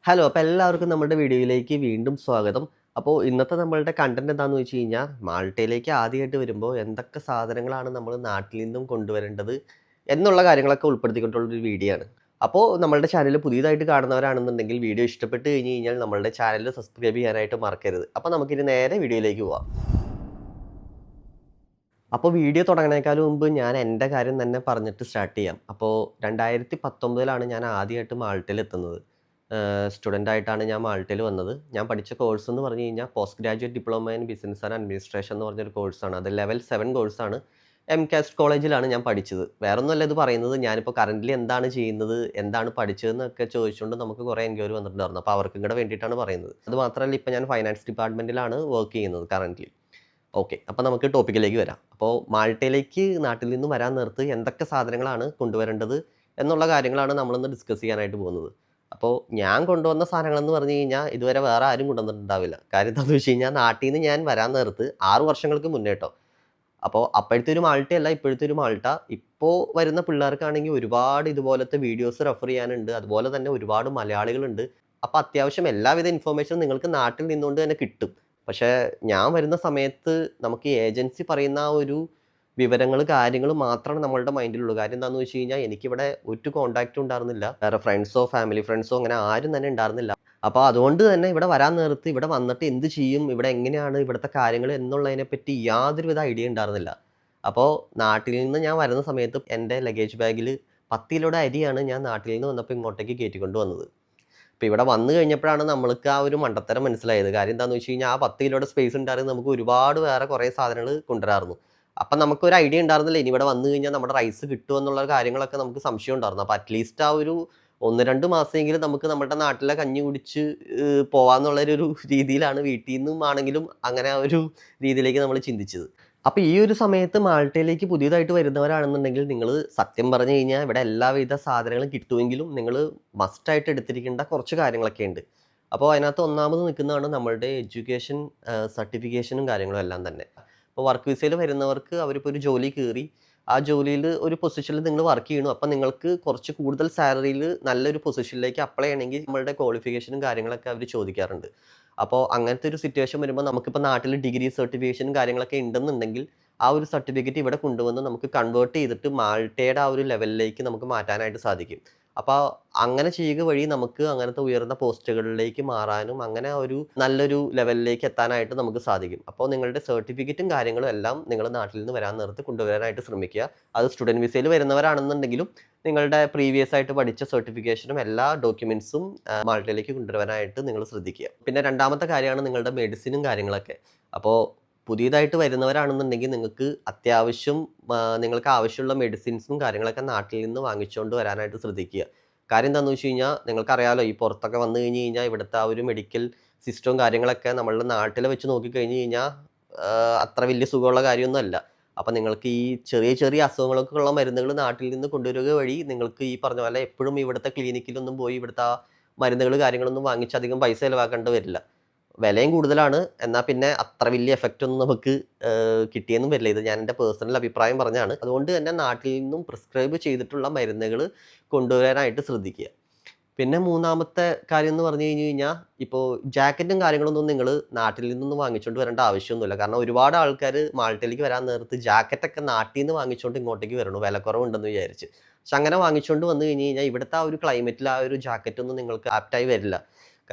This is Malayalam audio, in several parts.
ഹലോ, അപ്പോൾ എല്ലാവർക്കും നമ്മുടെ വീഡിയോയിലേക്ക് വീണ്ടും സ്വാഗതം. അപ്പോൾ ഇന്നത്തെ നമ്മളുടെ കണ്ടന്റ് എന്താണെന്ന് വെച്ച് കഴിഞ്ഞാൽ, മാൾട്ടയിലേക്ക് ആദ്യമായിട്ട് വരുമ്പോൾ എന്തൊക്കെ സാധനങ്ങളാണ് നമ്മൾ നാട്ടിൽ നിന്നും കൊണ്ടുവരേണ്ടത് എന്നുള്ള കാര്യങ്ങളൊക്കെ ഉൾപ്പെടുത്തിക്കൊണ്ടുള്ളൊരു വീഡിയോ ആണ്. അപ്പോൾ നമ്മളുടെ ചാനൽ പുതിയതായിട്ട് കാണുന്നവരാണെന്നുണ്ടെങ്കിൽ വീഡിയോ ഇഷ്ടപ്പെട്ട് കഴിഞ്ഞ് കഴിഞ്ഞാൽ നമ്മളുടെ ചാനൽ സബ്സ്ക്രൈബ് ചെയ്യാനായിട്ട് മറക്കരുത്. അപ്പോൾ നമുക്കിനി നേരെ വീഡിയോയിലേക്ക് പോവാം. അപ്പോൾ വീഡിയോ തുടങ്ങണേക്കാളും മുമ്പ് ഞാൻ എൻ്റെ കാര്യം തന്നെ പറഞ്ഞിട്ട് സ്റ്റാർട്ട് ചെയ്യാം. അപ്പോൾ 2019 ഞാൻ ആദ്യമായിട്ട് മാൾട്ടയിൽ എത്തുന്നത്. സ്റ്റുഡൻ്റ് ആയിട്ടാണ് ഞാൻ മാൾട്ടയിൽ വന്നത്. ഞാൻ പഠിച്ച കോഴ്സ് എന്ന് പറഞ്ഞു കഴിഞ്ഞാൽ post graduate diploma in business and administration എന്ന് പറഞ്ഞൊരു കോഴ്സാണ്. അത് ലെവൽ 7 കോഴ്സാണ്. കാസ്റ്റ് കോളേജിലാണ് ഞാൻ പഠിച്ചത്. വേറൊന്നുമല്ല ഇത് പറയുന്നത്, ഞാനിപ്പോൾ കറൻ്റ്ലി എന്താണ് ചെയ്യുന്നത്, എന്താണ് പഠിച്ചതെന്നൊക്കെ ചോദിച്ചുകൊണ്ട് നമുക്ക് കുറേ എൻക്വയറി വന്നിട്ടുണ്ടായിരുന്നു. അപ്പോൾ അവർക്കും കൂടെ വേണ്ടിയിട്ടാണ് പറയുന്നത്. അത് മാത്രമല്ല, ഇപ്പോൾ ഞാൻ ഫൈനാൻസ് ഡിപ്പാർട്ട്മെൻറ്റിലാണ് വർക്ക് ചെയ്യുന്നത് കറൻ്റ്ലി. ഓക്കെ, അപ്പോൾ നമുക്ക് ടോപ്പിക്കിലേക്ക് വരാം. അപ്പോൾ മാൾട്ടയിലേക്ക് നാട്ടിൽ നിന്നും വരാൻ നേരത്ത് എന്തൊക്കെ സാധനങ്ങളാണ് കൊണ്ടുവരേണ്ടത് എന്നുള്ള കാര്യങ്ങളാണ് നമ്മളിന്ന് ഡിസ്കസ് ചെയ്യാനായിട്ട് പോകുന്നത്. അപ്പോൾ ഞാൻ കൊണ്ടുവന്ന സാധനങ്ങളെന്ന് പറഞ്ഞു കഴിഞ്ഞാൽ ഇതുവരെ വേറെ ആരും കൊണ്ടുവന്നിട്ടുണ്ടാവില്ല. കാര്യം എന്താണെന്ന് വെച്ച് കഴിഞ്ഞാൽ, നാട്ടിൽ നിന്ന് ഞാൻ വരാൻ നേരത്ത് 6 വർഷങ്ങൾക്ക് മുന്നേ കേട്ടോ. അപ്പോൾ അപ്പോഴത്തെ ഒരു മാൾട്ടയല്ല ഇപ്പോഴത്തെ ഒരു മാൾട്ട. ഇപ്പോൾ വരുന്ന പിള്ളേർക്കാണെങ്കിൽ ഒരുപാട് ഇതുപോലത്തെ വീഡിയോസ് റെഫർ ചെയ്യാനുണ്ട്. അതുപോലെ തന്നെ ഒരുപാട് മലയാളികളുണ്ട്. അപ്പോൾ അത്യാവശ്യം എല്ലാവിധ ഇൻഫർമേഷനും നിങ്ങൾക്ക് നാട്ടിൽ നിന്നുകൊണ്ട് തന്നെ കിട്ടും. പക്ഷേ ഞാൻ വരുന്ന സമയത്ത് നമുക്ക് ഏജൻസി പറയുന്ന ആ ഒരു വിവരങ്ങൾ, കാര്യങ്ങൾ മാത്രമാണ് നമ്മളുടെ മൈൻഡിലുള്ളൂ. കാര്യം എന്താണെന്ന് വെച്ച് കഴിഞ്ഞാൽ, എനിക്കിവിടെ ഒരു കോൺടാക്റ്റും ഉണ്ടായിരുന്നില്ല. വേറെ ഫ്രണ്ട്സോ ഫാമിലി ഫ്രണ്ട്സോ അങ്ങനെ ആരും തന്നെ ഉണ്ടായിരുന്നില്ല. അപ്പോൾ അതുകൊണ്ട് തന്നെ ഇവിടെ വരാൻ നേരത്ത് ഇവിടെ വന്നിട്ട് എന്ത് ചെയ്യും, ഇവിടെ എങ്ങനെയാണ് ഇവിടുത്തെ കാര്യങ്ങൾ എന്നുള്ളതിനെപ്പറ്റി യാതൊരുവിധ ഐഡിയ ഉണ്ടായിരുന്നില്ല. അപ്പോൾ നാട്ടിൽ നിന്ന് ഞാൻ വരുന്ന സമയത്ത് എൻ്റെ ലഗേജ് ബാഗിൽ 10 കിലോയുടെ അരിയാണ് ഞാൻ നാട്ടിൽ നിന്ന് വന്നപ്പോൾ ഇങ്ങോട്ടേക്ക് കയറ്റിക്കൊണ്ട് വന്നത്. അപ്പോൾ ഇവിടെ വന്നു കഴിഞ്ഞപ്പോഴാണ് നമ്മൾക്ക് ആ ഒരു മണ്ടത്തരം മനസ്സിലായത്. കാര്യം എന്താണെന്ന് വെച്ച് കഴിഞ്ഞാൽ, ആ 10 കിലോയുടെ സ്പേസ് ഉണ്ടായിരുന്നു, നമുക്ക് ഒരുപാട് വേറെ കുറേ സാധനങ്ങൾ കൊണ്ടുവരാമായിരുന്നു. അപ്പം നമുക്കൊരു ഐഡിയ ഉണ്ടായിരുന്നില്ല, ഇനി ഇവിടെ വന്നു കഴിഞ്ഞാൽ നമ്മുടെ റൈസ് കിട്ടുമോ എന്നുള്ള കാര്യങ്ങളൊക്കെ നമുക്ക് സംശയം ഉണ്ടായിരുന്നു. അപ്പോൾ അറ്റ്ലീസ്റ്റ് ആ ഒരു 1-2 മാസമെങ്കിലും നമുക്ക് നമ്മുടെ നാട്ടിലെ കഞ്ഞി കുടിച്ച് പോകാമെന്നുള്ളൊരു രീതിയിലാണ് വീട്ടിൽ നിന്നും ആണെങ്കിലും അങ്ങനെ ആ ഒരു രീതിയിലേക്ക് നമ്മൾ ചിന്തിച്ചത്. അപ്പോൾ ഈ ഒരു സമയത്ത് മാൾട്ടയിലേക്ക് പുതിയതായിട്ട് വരുന്നവരാണെന്നുണ്ടെങ്കിൽ, നിങ്ങൾ സത്യം പറഞ്ഞു കഴിഞ്ഞാൽ ഇവിടെ എല്ലാവിധ സാധനങ്ങളും കിട്ടുമെങ്കിലും നിങ്ങൾ മസ്റ്റായിട്ട് എടുത്തിരിക്കേണ്ട കുറച്ച് കാര്യങ്ങളൊക്കെ ഉണ്ട്. അപ്പോൾ അതിനകത്ത് ഒന്നാമത് നിൽക്കുന്നതാണ് നമ്മളുടെ എഡ്യൂക്കേഷൻ സർട്ടിഫിക്കേഷനും കാര്യങ്ങളും എല്ലാം തന്നെ. ഇപ്പോൾ വർക്ക് വിസയിൽ വരുന്നവർക്ക് അവരിപ്പോൾ ഒരു ജോലി കയറി, ആ ജോലിയിൽ ഒരു പൊസിഷനിൽ നിങ്ങൾ വർക്ക് ചെയ്യണം. അപ്പം നിങ്ങൾക്ക് കുറച്ച് കൂടുതൽ സാലറിയിൽ നല്ലൊരു പൊസിഷനിലേക്ക് അപ്ലൈ ചെയ്യണമെങ്കിൽ നമ്മളുടെ ക്വാളിഫിക്കേഷനും കാര്യങ്ങളൊക്കെ അവർ ചോദിക്കാറുണ്ട്. അപ്പോൾ അങ്ങനത്തെ ഒരു സിറ്റുവേഷൻ വരുമ്പോൾ, നമുക്കിപ്പോൾ നാട്ടിൽ ഡിഗ്രി സർട്ടിഫിക്കേഷനും കാര്യങ്ങളൊക്കെ ഉണ്ടെന്നുണ്ടെങ്കിൽ ആ ഒരു സർട്ടിഫിക്കറ്റ് ഇവിടെ കൊണ്ടുവന്ന് നമുക്ക് കൺവേർട്ട് ചെയ്തിട്ട് മാൾട്ടയുടെ ആ ഒരു ലെവലിലേക്ക് നമുക്ക് മാറ്റാനായിട്ട് സാധിക്കും. അപ്പോൾ അങ്ങനെ ചെയ്യുക വഴി നമുക്ക് അങ്ങനത്തെ ഉയർന്ന പോസ്റ്റുകളിലേക്ക് മാറാനും അങ്ങനെ ഒരു നല്ലൊരു ലെവലിലേക്ക് എത്താനായിട്ട് നമുക്ക് സാധിക്കും. അപ്പോൾ നിങ്ങളുടെ സർട്ടിഫിക്കറ്റും കാര്യങ്ങളും എല്ലാം നിങ്ങൾ നാട്ടിൽ നിന്ന് വരാൻ നേരത്ത് കൊണ്ടുവരാനായിട്ട് ശ്രമിക്കുക. അത് സ്റ്റുഡൻറ്റ് വിസയിൽ വരുന്നവരാണെന്നുണ്ടെങ്കിലും നിങ്ങളുടെ പ്രീവിയസ് ആയിട്ട് പഠിച്ച സർട്ടിഫിക്കേഷനും എല്ലാ ഡോക്യുമെൻറ്റ്സും മാൾട്ടയിലേക്ക് കൊണ്ടുവരാനായിട്ട് നിങ്ങൾ ശ്രദ്ധിക്കുക. പിന്നെ രണ്ടാമത്തെ കാര്യമാണ് നിങ്ങളുടെ മെഡിസിനും കാര്യങ്ങളൊക്കെ. അപ്പോൾ പുതിയതായിട്ട് വരുന്നവരാണെന്നുണ്ടെങ്കിൽ നിങ്ങൾക്ക് അത്യാവശ്യം നിങ്ങൾക്ക് ആവശ്യമുള്ള മെഡിസിൻസും കാര്യങ്ങളൊക്കെ നാട്ടിൽ നിന്ന് വാങ്ങിച്ചുകൊണ്ട് വരാനായിട്ട് ശ്രദ്ധിക്കുക. കാര്യം എന്താണെന്ന് വെച്ച് കഴിഞ്ഞാൽ, നിങ്ങൾക്കറിയാലോ, ഈ പുറത്തൊക്കെ വന്നു കഴിഞ്ഞ് കഴിഞ്ഞാൽ ഇവിടുത്തെ ആ ഒരു മെഡിക്കൽ സിസ്റ്റവും കാര്യങ്ങളൊക്കെ നമ്മളുടെ നാട്ടിൽ വെച്ച് നോക്കിക്കഴിഞ്ഞ് കഴിഞ്ഞാൽ അത്ര വലിയ സുഖമുള്ള കാര്യമൊന്നുമല്ല. അപ്പം നിങ്ങൾക്ക് ഈ ചെറിയ ചെറിയ അസുഖങ്ങളൊക്കെ ഉള്ള മരുന്നുകൾ നാട്ടിൽ നിന്ന് കൊണ്ടുവരിക വഴി നിങ്ങൾക്ക് ഈ പറഞ്ഞ പോലെ എപ്പോഴും ഇവിടുത്തെ ക്ലിനിക്കിലൊന്നും പോയി ഇവിടുത്തെ ആ മരുന്നുകൾ കാര്യങ്ങളൊന്നും വാങ്ങിച്ച് അധികം പൈസ ചിലവാക്കേണ്ടി വരില്ല. വിലയും കൂടുതലാണ്, എന്നാൽ പിന്നെ അത്ര വലിയ എഫക്റ്റ് ഒന്നും നമുക്ക് കിട്ടിയെന്നും വരില്ല. ഇത് ഞാൻ എൻ്റെ പേഴ്സണൽ അഭിപ്രായം പറഞ്ഞാണ്. അതുകൊണ്ട് തന്നെ നാട്ടിൽ നിന്നും പ്രിസ്ക്രൈബ് ചെയ്തിട്ടുള്ള മരുന്നുകൾ കൊണ്ടുവരാനായിട്ട് ശ്രദ്ധിക്കുക. പിന്നെ മൂന്നാമത്തെ കാര്യം എന്ന് പറഞ്ഞു കഴിഞ്ഞ് കഴിഞ്ഞാൽ, ഇപ്പോൾ ജാക്കറ്റും കാര്യങ്ങളൊന്നും നിങ്ങൾ നാട്ടിൽ നിന്നൊന്നും വാങ്ങിച്ചുകൊണ്ട് വരേണ്ട ആവശ്യമൊന്നുമില്ല. കാരണം ഒരുപാട് ആൾക്കാർ മാൾട്ടയിലേക്ക് വരാൻ നേരത്ത് ജാക്കറ്റൊക്കെ നാട്ടിൽ നിന്ന് വാങ്ങിച്ചുകൊണ്ട് ഇങ്ങോട്ടേക്ക് വരണു, വിലക്കുറവുണ്ടെന്ന് വിചാരിച്ച്. പക്ഷെ അങ്ങനെ വാങ്ങിച്ചുകൊണ്ട് വന്നു കഴിഞ്ഞ് കഴിഞ്ഞാൽ ഇവിടുത്തെ ആ ഒരു ക്ലൈമറ്റിൽ ആ ഒരു ജാക്കറ്റൊന്നും നിങ്ങൾക്ക് ആപ്റ്റായി വരില്ല.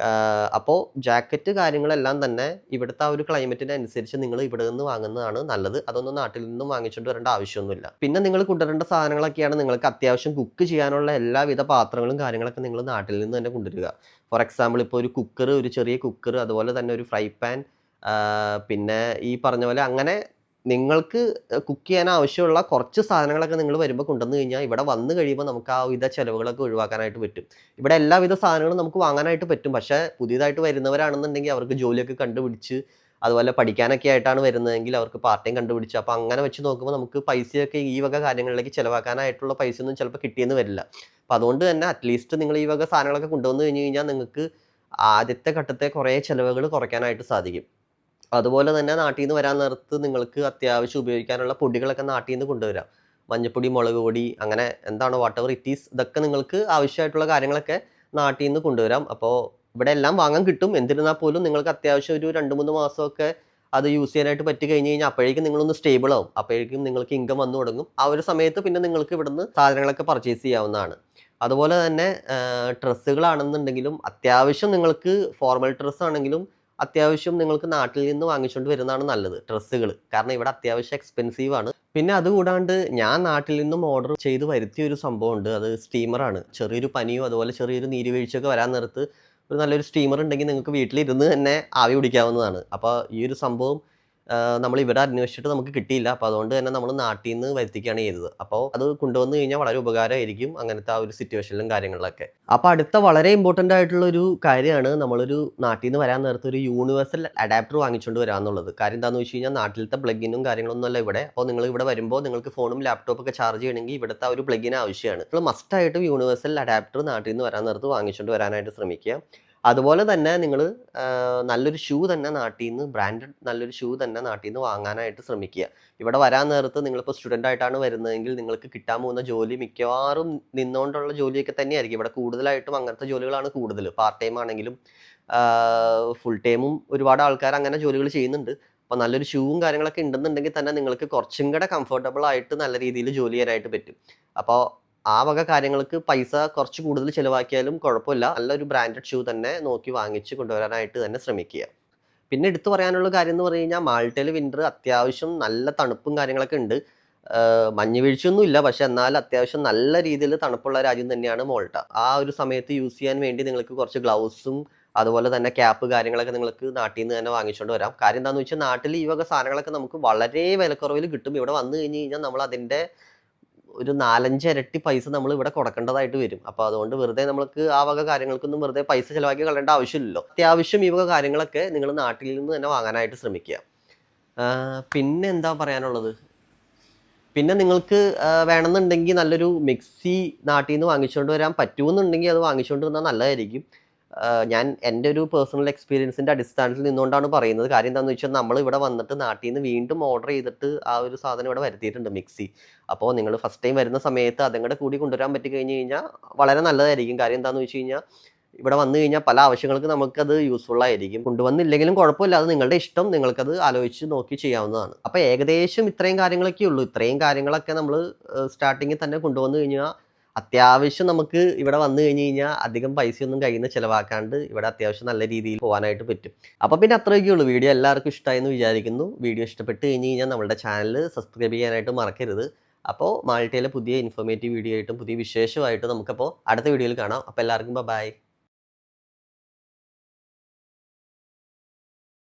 അപ്പോൾ ജാക്കറ്റ് കാര്യങ്ങളെല്ലാം തന്നെ ഇവിടുത്തെ ആ ഒരു ക്ലൈമറ്റിന് അനുസരിച്ച് നിങ്ങൾ ഇവിടെ നിന്ന് വാങ്ങുന്നതാണ് നല്ലത്. അതൊന്നും നാട്ടിൽ നിന്നും വാങ്ങിച്ചുകൊണ്ട് വരേണ്ട ആവശ്യമൊന്നുമില്ല. പിന്നെ നിങ്ങൾ കൊണ്ടുവരേണ്ട സാധനങ്ങളൊക്കെയാണ്, നിങ്ങൾക്ക് അത്യാവശ്യം കുക്ക് ചെയ്യാനുള്ള എല്ലാവിധ പാത്രങ്ങളും കാര്യങ്ങളൊക്കെ നിങ്ങൾ നാട്ടിൽ നിന്ന് തന്നെ കൊണ്ടുവരിക. ഫോർ എക്സാമ്പിൾ, ഇപ്പോൾ ഒരു കുക്കർ, ഒരു ചെറിയ കുക്കർ, അതുപോലെ തന്നെ ഒരു ഫ്രൈ പാൻ, പിന്നെ ഈ പറഞ്ഞ പോലെ അങ്ങനെ നിങ്ങൾക്ക് കുക്ക് ചെയ്യാൻ ആവശ്യമുള്ള കുറച്ച് സാധനങ്ങളൊക്കെ നിങ്ങൾ വരുമ്പോൾ കൊണ്ടുവന്ന് കഴിഞ്ഞാൽ ഇവിടെ വന്നു കഴിയുമ്പോൾ നമുക്ക് ആ വിധ ചിലവുകളൊക്കെ ഒഴിവാക്കാനായിട്ട് പറ്റും. ഇവിടെ എല്ലാവിധ സാധനങ്ങളും നമുക്ക് വാങ്ങാനായിട്ട് പറ്റും. പക്ഷേ പുതിയതായിട്ട് വരുന്നവരാണെന്നുണ്ടെങ്കിൽ അവർക്ക് ജോലിയൊക്കെ കണ്ടുപിടിച്ച്, അതുപോലെ പഠിക്കാനൊക്കെ ആയിട്ടാണ് വരുന്നതെങ്കിൽ അവർക്ക് പാർട്ട് ടൈം കണ്ടുപിടിച്ച്, അപ്പോൾ അങ്ങനെ വെച്ച് നോക്കുമ്പോൾ നമുക്ക് പൈസയൊക്കെ ഈ വക കാര്യങ്ങളിലേക്ക് ചിലവാക്കാനായിട്ടുള്ള പൈസയൊന്നും ചിലപ്പോൾ കിട്ടിയെന്ന് വരില്ല. അപ്പോൾ അതുകൊണ്ട് തന്നെ അറ്റ്ലീസ്റ്റ് നിങ്ങൾ ഈ വക സാധനങ്ങളൊക്കെ കൊണ്ടുവന്ന് കഴിഞ്ഞ് കഴിഞ്ഞാൽ നിങ്ങൾക്ക് ആദ്യത്തെ ഘട്ടത്തെ കുറേ ചിലവുകൾ കുറയ്ക്കാനായിട്ട് സാധിക്കും. അതുപോലെ തന്നെ നാട്ടിൽ നിന്ന് വരാൻ നേരത്ത് നിങ്ങൾക്ക് അത്യാവശ്യം ഉപയോഗിക്കാനുള്ള പൊടികളൊക്കെ നാട്ടിൽ നിന്ന് കൊണ്ടുവരാം. മഞ്ഞപ്പൊടി, മുളക് പൊടി, അങ്ങനെ എന്താണോ വാട്ട് എവർ ഇറ്റ് ഈസ്, ഇതൊക്കെ നിങ്ങൾക്ക് ആവശ്യമായിട്ടുള്ള കാര്യങ്ങളൊക്കെ നാട്ടിൽ നിന്ന് കൊണ്ടുവരാം. അപ്പോൾ ഇവിടെ എല്ലാം വാങ്ങാൻ കിട്ടും. എന്നിരുന്നാൽ പോലും നിങ്ങൾക്ക് അത്യാവശ്യം ഒരു 2, 3 മാസമൊക്കെ അത് യൂസ് ചെയ്യാനായിട്ട് പറ്റി കഴിഞ്ഞ് കഴിഞ്ഞാൽ അപ്പോഴേക്കും നിങ്ങളൊന്ന് സ്റ്റേബിൾ ആവും. അപ്പോഴേക്കും നിങ്ങൾക്ക് ഇൻകം വന്നു തുടങ്ങും. ആ ഒരു സമയത്ത് പിന്നെ നിങ്ങൾക്ക് ഇവിടുന്ന് സാധനങ്ങളൊക്കെ പർച്ചേസ് ചെയ്യാവുന്നതാണ്. അതുപോലെ തന്നെ ഡ്രസ്സുകളാണെന്നുണ്ടെങ്കിലും അത്യാവശ്യം നിങ്ങൾക്ക് ഫോർമൽ ഡ്രസ്സ് ആണെങ്കിലും അത്യാവശ്യം നിങ്ങൾക്ക് നാട്ടിൽ നിന്ന് വാങ്ങിച്ചുകൊണ്ട് വരുന്നതാണ് നല്ലത് ഡ്രസ്സുകൾ. കാരണം ഇവിടെ അത്യാവശ്യം എക്സ്പെൻസീവ് ആണ്. പിന്നെ അതുകൂടാണ്ട് ഞാൻ നാട്ടിൽ നിന്നും ഓർഡർ ചെയ്ത് വരുത്തിയ ഒരു സംഭവമുണ്ട്. അത് സ്റ്റീമറാണ്. ചെറിയൊരു പനിയോ അതുപോലെ ചെറിയൊരു നീരുവീഴ്ചയൊക്കെ വരാൻ നേരത്ത് ഒരു നല്ലൊരു സ്റ്റീമർ ഉണ്ടെങ്കിൽ നിങ്ങൾക്ക് വീട്ടിലിരുന്ന് തന്നെ ആവി പിടിക്കാവുന്നതാണ്. അപ്പോൾ ഈ ഒരു സംഭവം നമ്മൾ ഇവിടെ അന്വേഷിച്ചിട്ട് നമുക്ക് കിട്ടിയില്ല. അപ്പോൾ അതുകൊണ്ട് തന്നെ നമ്മൾ നാട്ടിൽ നിന്ന് വരുത്തിക്കുകയാണ് ചെയ്തത്. അപ്പോൾ അത് കൊണ്ടുവന്ന് കഴിഞ്ഞാൽ വളരെ ഉപകാരമായിരിക്കും അങ്ങനത്തെ ആ ഒരു സിറ്റുവേഷനിലും കാര്യങ്ങളിലൊക്കെ. അപ്പോൾ അടുത്ത വളരെ ഇമ്പോർട്ടൻ്റ് ആയിട്ടുള്ള ഒരു കാര്യമാണ് നമ്മളൊരു നാട്ടിൽ നിന്ന് വരാൻ നേരത്ത് ഒരു യൂണിവേഴ്സൽ അഡാപ്റ്റർ വാങ്ങിച്ചുകൊണ്ട് വരാമെന്നുള്ളത്. കാര്യം എന്താണെന്ന് വെച്ച് കഴിഞ്ഞാൽ നാട്ടിലത്തെ പ്ലഗിനും കാര്യങ്ങളൊന്നും അല്ല ഇവിടെ. അപ്പോൾ നിങ്ങൾ ഇവിടെ വരുമ്പോൾ നിങ്ങൾക്ക് ഫോണും ലാപ്ടോപ്പൊക്കെ ചാർജ് ചെയ്യണമെങ്കിൽ ഇവിടുത്തെ ആ ഒരു പ്ലഗിന് ആവശ്യമാണ്. നിങ്ങൾ മസ്റ്റായിട്ടും യൂണിവേഴ്സൽ അഡാപ്റ്റർ നാട്ടിൽ നിന്ന് വരാൻ നേരത്ത് വാങ്ങിച്ചുകൊണ്ട് വരാനായിട്ട് ശ്രമിക്കുക. അതുപോലെ തന്നെ നിങ്ങൾ നല്ലൊരു ഷൂ തന്നെ നാട്ടിൽ നിന്ന് ബ്രാൻഡഡ് നല്ലൊരു ഷൂ തന്നെ നാട്ടിൽ നിന്ന് വാങ്ങാനായിട്ട് ശ്രമിക്കുക. ഇവിടെ വരാൻ നേരത്ത് നിങ്ങളിപ്പോൾ സ്റ്റുഡൻ്റ് ആയിട്ടാണ് വരുന്നതെങ്കിൽ നിങ്ങൾക്ക് കിട്ടാൻ പോകുന്ന ജോലി മിക്കവാറും നിന്നുകൊണ്ടുള്ള ജോലിയൊക്കെ തന്നെയായിരിക്കും. ഇവിടെ കൂടുതലായിട്ടും അങ്ങനത്തെ ജോലികളാണ് കൂടുതൽ. പാർട്ട് ടൈം ആണെങ്കിലും ഫുൾ ടൈമും ഒരുപാട് ആൾക്കാർ അങ്ങനെ ജോലികൾ ചെയ്യുന്നുണ്ട്. അപ്പോൾ നല്ലൊരു ഷൂവും കാര്യങ്ങളൊക്കെ ഉണ്ടെന്നുണ്ടെങ്കിൽ തന്നെ നിങ്ങൾക്ക് കുറച്ചും കൂടെ കംഫർട്ടബിൾ ആയിട്ട് നല്ല രീതിയിൽ ജോലി ചെയ്യാനായിട്ട് പറ്റും. അപ്പോൾ ആ വക കാര്യങ്ങൾക്ക് പൈസ കുറച്ച് കൂടുതൽ ചിലവാക്കിയാലും കുഴപ്പമില്ല. നല്ലൊരു ബ്രാൻഡഡ് ഷൂ തന്നെ നോക്കി വാങ്ങിച്ച് കൊണ്ടുവരാനായിട്ട് തന്നെ ശ്രമിക്കുക. പിന്നെ എടുത്തു പറയാനുള്ള കാര്യം എന്ന് പറഞ്ഞു കഴിഞ്ഞാൽ മാൾട്ടയിൽ വിൻ്റർ അത്യാവശ്യം നല്ല തണുപ്പും കാര്യങ്ങളൊക്കെ ഉണ്ട്. മഞ്ഞ് വീഴ്ചയൊന്നും ഇല്ല. പക്ഷെ എന്നാൽ അത്യാവശ്യം നല്ല രീതിയിൽ തണുപ്പുള്ള രാജ്യം തന്നെയാണ് മോൾട്ട. ആ ഒരു സമയത്ത് യൂസ് ചെയ്യാൻ വേണ്ടി നിങ്ങൾക്ക് കുറച്ച് ഗ്ലൗസും അതുപോലെ തന്നെ ക്യാപ്പ് കാര്യങ്ങളൊക്കെ നിങ്ങൾക്ക് നാട്ടിൽ നിന്ന് തന്നെ വാങ്ങിച്ചുകൊണ്ട് വരാം. കാര്യം എന്താണെന്ന് വെച്ചാൽ നാട്ടിൽ ഈ വക സാധനങ്ങളൊക്കെ നമുക്ക് വളരെ വിലക്കുറവിൽ കിട്ടും. ഇവിടെ വന്നു കഴിഞ്ഞ് കഴിഞ്ഞാൽ നമ്മൾ അതിൻ്റെ ഒരു 4, 5 ഇരട്ടി പൈസ നമ്മൾ ഇവിടെ കൊടുക്കേണ്ടതായിട്ട് വരും. അപ്പോൾ അതുകൊണ്ട് വെറുതെ നമുക്ക് ആ വക കാര്യങ്ങൾക്കൊന്നും വെറുതെ പൈസ ചിലവാക്കി കളയേണ്ട ആവശ്യമില്ലല്ലോ. അത്യാവശ്യം ഈ വക കാര്യങ്ങളൊക്കെ നിങ്ങൾ നാട്ടിൽ നിന്ന് തന്നെ വാങ്ങാനായിട്ട് ശ്രമിക്കുക. പിന്നെ എന്താ പറയാനുള്ളത്? പിന്നെ നിങ്ങൾക്ക് വേണമെന്നുണ്ടെങ്കിൽ നല്ലൊരു മിക്സി നാട്ടിൽ നിന്ന് വാങ്ങിച്ചുകൊണ്ട് വരാൻ പറ്റുമെന്നുണ്ടെങ്കിൽ അത് വാങ്ങിച്ചുകൊണ്ട് വന്നാൽ നല്ലതായിരിക്കും. ഞാൻ എൻ്റെ ഒരു പേഴ്സണൽ എക്സ്പീരിയൻസിൻ്റെ അടിസ്ഥാനത്തിൽ നിന്നുകൊണ്ടാണ് പറയുന്നത്. കാര്യം എന്താണെന്ന് വെച്ചാൽ നമ്മൾ ഇവിടെ വന്നിട്ട് നാട്ടിൽ നിന്ന് വീണ്ടും ഓർഡർ ചെയ്തിട്ട് ആ ഒരു സാധനം ഇവിടെ വരുത്തിയിട്ടുണ്ട് മിക്സി. അപ്പോൾ നിങ്ങൾ ഫസ്റ്റ് ടൈം വരുന്ന സമയത്ത് അതങ്ങടെ കൂടി കൊണ്ടുവരാൻ പറ്റി കഴിഞ്ഞ് കഴിഞ്ഞാൽ വളരെ നല്ലതായിരിക്കും. കാര്യം എന്താണെന്ന് വെച്ച് കഴിഞ്ഞാൽ ഇവിടെ വന്നു കഴിഞ്ഞാൽ പല ആവശ്യങ്ങൾക്ക് നമുക്കത് യൂസ്ഫുൾ ആയിരിക്കും. കൊണ്ടുവന്നില്ലെങ്കിലും കുഴപ്പമില്ല. അത് നിങ്ങളുടെ ഇഷ്ടം. നിങ്ങൾക്കത് ആലോചിച്ച് നോക്കി ചെയ്യാവുന്നതാണ്. അപ്പോൾ ഏകദേശം ഇത്രയും കാര്യങ്ങളൊക്കെ ഉള്ളൂ. ഇത്രയും കാര്യങ്ങളൊക്കെ നമ്മൾ സ്റ്റാർട്ടിങ്ങിൽ തന്നെ കൊണ്ടുവന്നു കഴിഞ്ഞാൽ അത്യാവശ്യം നമുക്ക് ഇവിടെ വന്നു കഴിഞ്ഞ് കഴിഞ്ഞാൽ അധികം പൈസയൊന്നും കയ്യിൽ നിന്ന് ചിലവാക്കാണ്ട് ഇവിടെ അത്യാവശ്യം നല്ല രീതിയിൽ പോകാനായിട്ട് പറ്റും. അപ്പോൾ പിന്നെ അത്രയൊക്കെ ഉള്ളൂ. വീഡിയോ എല്ലാവർക്കും ഇഷ്ടമായെന്ന് വിചാരിക്കുന്നു. വീഡിയോ ഇഷ്ടപ്പെട്ട് കഴിഞ്ഞ് കഴിഞ്ഞാൽ നമ്മുടെ ചാനൽ സബ്സ്ക്രൈബ് ചെയ്യാനായിട്ട് മറക്കരുത്. അപ്പോൾ മാൾട്ടയിലെ പുതിയ ഇൻഫോർമേറ്റീവ് വീഡിയോ ആയിട്ടും പുതിയ വിശേഷമായിട്ടും നമുക്കപ്പോൾ അടുത്ത വീഡിയോയിൽ കാണാം. അപ്പോൾ എല്ലാവർക്കും ബൈ.